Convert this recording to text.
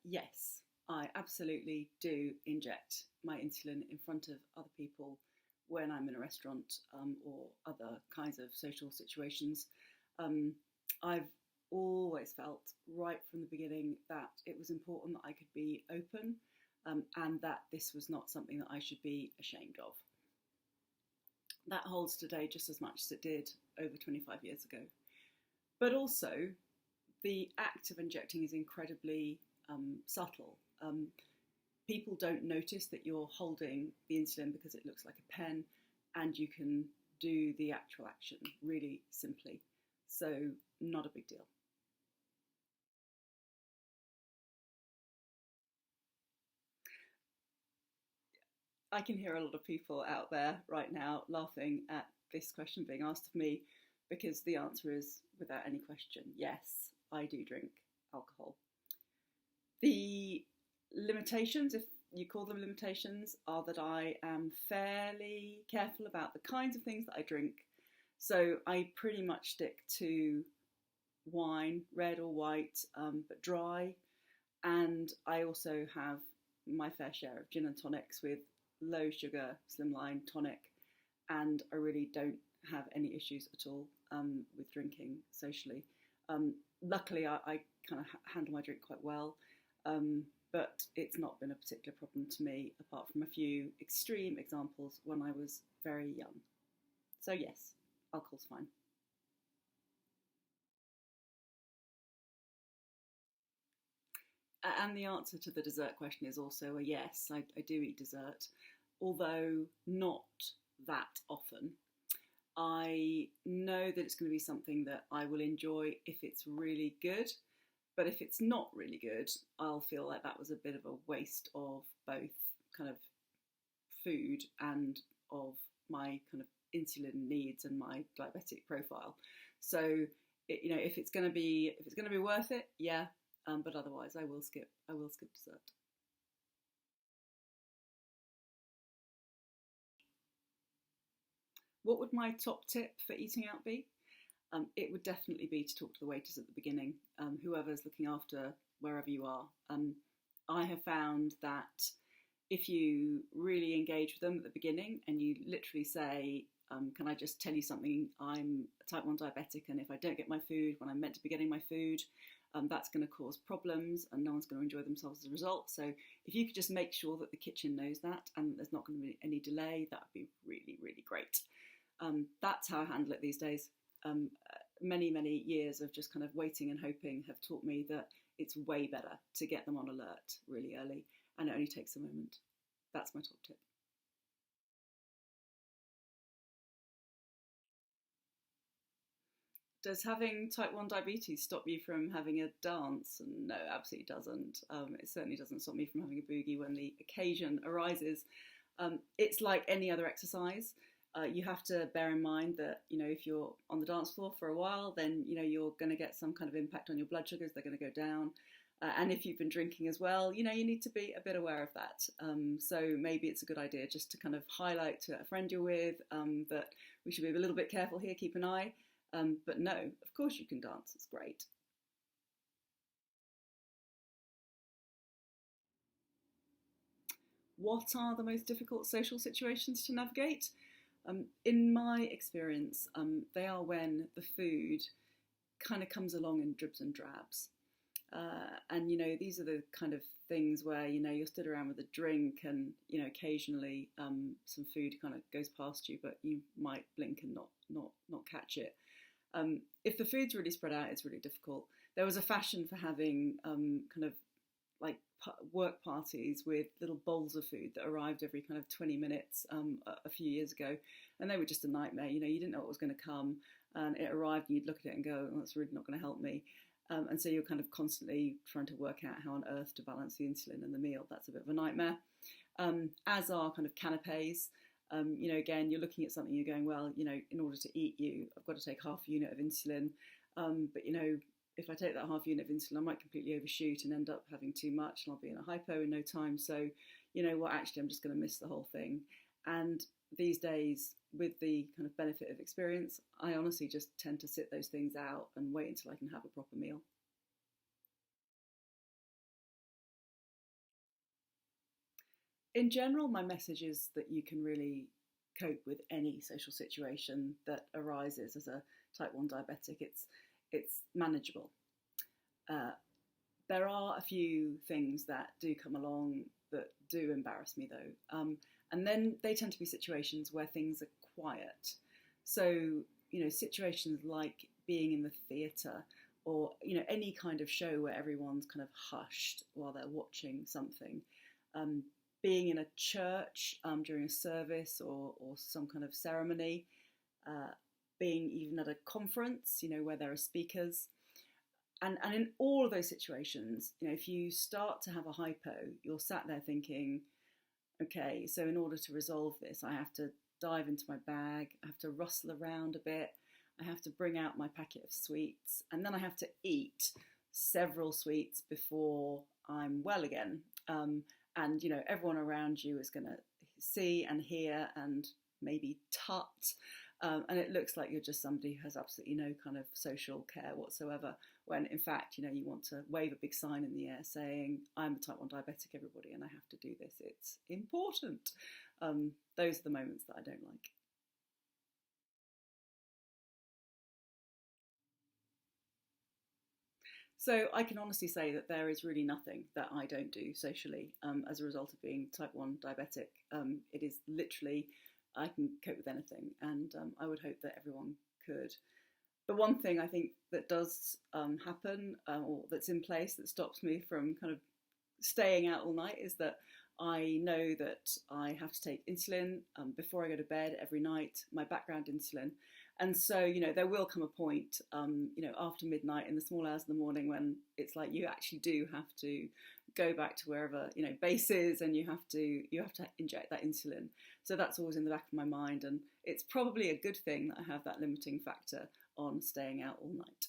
Yes, I absolutely do inject my insulin in front of other people when I'm in a restaurant or other kinds of social situations. Um, I've always felt right from the beginning that it was important that I could be open and that this was not something that I should be ashamed of. That holds today just as much as it did over 25 years ago. But also, the act of injecting is incredibly subtle. People don't notice that you're holding the insulin because it looks like a pen, and you can do the actual action really simply. So, not a big deal. I can hear a lot of people out there right now laughing at this question being asked of me because the answer is without any question yes, I do drink alcohol. The limitations, if you call them limitations, are that I am fairly careful about the kinds of things that I drink. So I pretty much stick to wine, red or white, but dry. And I also have my fair share of gin and tonics with low sugar, slimline tonic. And I really don't have any issues at all with drinking socially. Luckily, I kind of handle my drink quite well. But it's not been a particular problem to me, apart from a few extreme examples when I was very young. So, yes, alcohol's fine. And the answer to the dessert question is also a yes. I do eat dessert, although not that often. I know that it's going to be something that I will enjoy if it's really good, but if it's not really good, I'll feel like that was a bit of a waste of both kind of food and of my kind of insulin needs and my diabetic profile. So, if it's going to be worth it, yeah. But otherwise, I will skip dessert. What would my top tip for eating out be? It would definitely be to talk to the waiters at the beginning, whoever's looking after wherever you are. I have found that if you really engage with them at the beginning and you literally say, can I just tell you something? I'm a type 1 diabetic, and if I don't get my food when I'm meant to be getting my food, that's going to cause problems and no one's going to enjoy themselves as a result. So if you could just make sure that the kitchen knows that and there's not going to be any delay, that would be really, really great. That's how I handle it these days. Many years of just kind of waiting and hoping have taught me that it's way better to get them on alert really early, and it only takes a moment. That's my top tip. Does having type 1 diabetes stop you from having a dance? No, absolutely doesn't. It certainly doesn't stop me from having a boogie when the occasion arises. It's like any other exercise. You have to bear in mind that, if you're on the dance floor for a while, then you're going to get some kind of impact on your blood sugars. They're going to go down. And if you've been drinking as well, you need to be a bit aware of that. So maybe it's a good idea just to kind of highlight to a friend you're with that we should be a little bit careful here, keep an eye. But no, of course you can dance. It's great. What are the most difficult social situations to navigate? In my experience, they are when the food kind of comes along in dribs and drabs. And these are the kind of things where you're stood around with a drink, and occasionally some food kind of goes past you, but you might blink and not catch it. If the food's really spread out, it's really difficult. There was a fashion for having kind of like work parties with little bowls of food that arrived every kind of 20 minutes a few years ago, and they were just a nightmare. You didn't know what was going to come, and it arrived, and you'd look at it and go, oh, that's really not going to help me. And so you're kind of constantly trying to work out how on earth to balance the insulin and the meal. That's a bit of a nightmare. As are kind of canapes. Again, you're looking at something, you're going, well, in order to eat you, I've got to take half a unit of insulin. But, if I take that half unit of insulin, I might completely overshoot and end up having too much, and I'll be in a hypo in no time. So, actually, I'm just going to miss the whole thing. And these days, with the kind of benefit of experience, I honestly just tend to sit those things out and wait until I can have a proper meal. In general, my message is that you can really cope with any social situation that arises as a type 1 diabetic. It's manageable. Uh, there are a few things that do come along that do embarrass me though. And then they tend to be situations where things are quiet. So, situations like being in the theatre or, any kind of show where everyone's kind of hushed while they're watching something. Um, Being in a church during a service or some kind of ceremony, being even at a conference, where there are speakers. And in all of those situations, if you start to have a hypo, you're sat there thinking, okay, so in order to resolve this, I have to dive into my bag, I have to rustle around a bit, I have to bring out my packet of sweets, and then I have to eat several sweets before I'm well again. And everyone around you is going to see and hear and maybe tut, and it looks like you're just somebody who has absolutely no kind of social care whatsoever, when in fact you want to wave a big sign in the air saying, I'm a type 1 diabetic, everybody, and I have to do this, it's important. Those are the moments that I don't like. So I can honestly say that there is really nothing that I don't do socially as a result of being type 1 diabetic. It is literally, I can cope with anything, and I would hope that everyone could. The one thing I think that does happen or that's in place that stops me from kind of staying out all night is that I know that I have to take insulin before I go to bed every night, my background insulin. And so, there will come a point, after midnight in the small hours of the morning when it's like you actually do have to go back to wherever, base is, and you have to inject that insulin. So that's always in the back of my mind. And it's probably a good thing that I have that limiting factor on staying out all night.